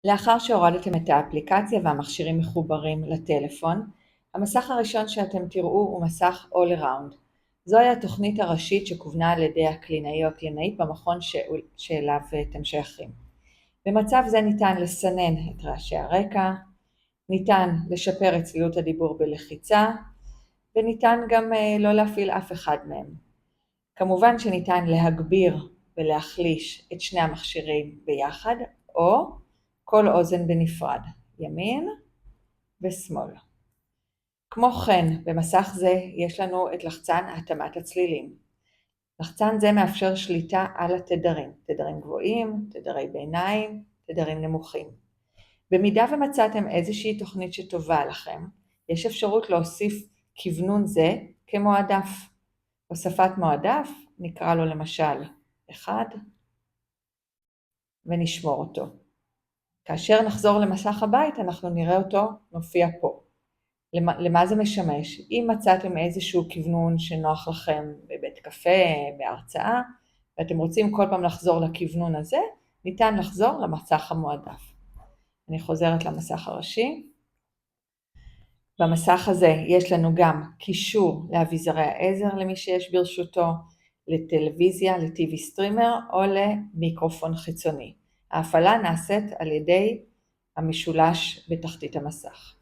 לאחר שהורדתם את האפליקציה והמכשירים מחוברים לטלפון, המסך הראשון שאתם תראו הוא מסך All Around. זוהי התוכנית הראשית שכוונה על ידי הקלינאי או הקלינאית במכון שאליו אתם שייכים. במצב זה ניתן לסנן את רעשי הרקע, ניתן לשפר את צלילות הדיבור בלחיצה, וניתן גם לא להפעיל אף אחד מהם. כמובן שניתן להגביר ולהחליש את שני המכשירים ביחד, או כל אוזן בנפרד, ימין ושמאל. כמו כן, במסך זה יש לנו את לחצן התאמת הצלילים. לחצן זה מאפשר שליטה על התדרים, תדרים גבוהים, תדרי ביניים, תדרים נמוכים. במידה ומצאתם איזושהי תוכנית שטובה לכם, יש אפשרות להוסיף כיוונון זה כמועדף. הוספת מועדף, נקרא לו למשל 1, ונשמור אותו. כאשר נחזור למסך הבית, אנחנו נראה אותו מופיע פה. למה זה משמש? אם מצאתם איזשהו כיוונון שנוח לכם בבית קפה, בהרצאה, ואתם רוצים כל פעם לחזור לכיוונון הזה, ניתן לחזור למסך המועדף. אני חוזרת למסך הראשי. במסך הזה יש לנו גם קישור לאביזרי העזר למי שיש ברשותו, לטלוויזיה, לטיווי סטרימר או למיקרופון חיצוני. ההפעלה נעשית על ידי המשולש בתחתית המסך.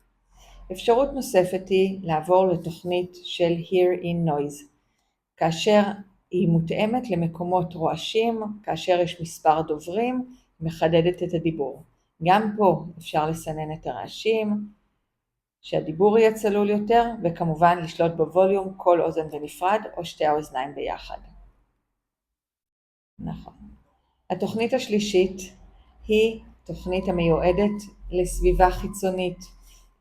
אפשרות נוספת היא לעבור לתוכנית של Hear in Noise, כאשר היא מותאמת למקומות רועשים, כאשר יש מספר דוברים, מחדדת את הדיבור. גם פה אפשר לסנן את הרעשים, שהדיבור יהיה צלול יותר, וכמובן לשלוט בווליום כל אוזן בנפרד או שתי האוזניים ביחד. נכון. התוכנית השלישית היא תוכנית המיועדת לסביבה חיצונית,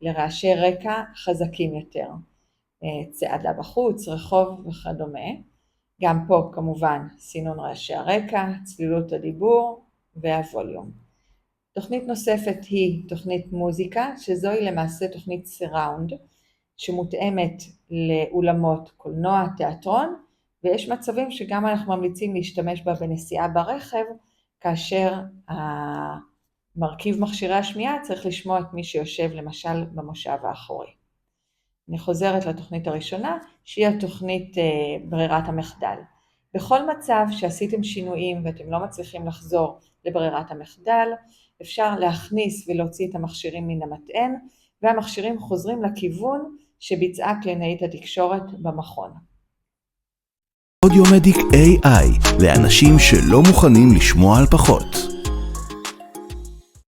לרעשי רקע חזקים יותר, צעדה בחוץ, רחוב וכדומה. גם פה כמובן סינון רעשי הרקע, צלילות הדיבור והווליום. תוכנית נוספת היא תוכנית מוזיקה, שזוהי למעשה תוכנית סיראונד, שמותאמת לאולמות קולנוע, תיאטרון, ויש מצבים שגם אנחנו ממליצים להשתמש בה בנסיעה ברכב, כאשר מרכיב מכשירי השמיעה צריך לשמוע את מי שיושב למשל במושב האחורי. אני חוזרת לתוכנית הראשונה, שהיא התוכנית ברירת המחדל. בכל מצב שעשיתם שינויים ואתם לא מצליחים לחזור לברירת המחדל, אפשר להכניס ולהוציא את המכשירים מן המטען, והמכשירים חוזרים לכיוון שביצעה קלינאית התקשורת במכון. אודיומדיק AI, לאנשים שלא מוכנים לשמוע על פחות.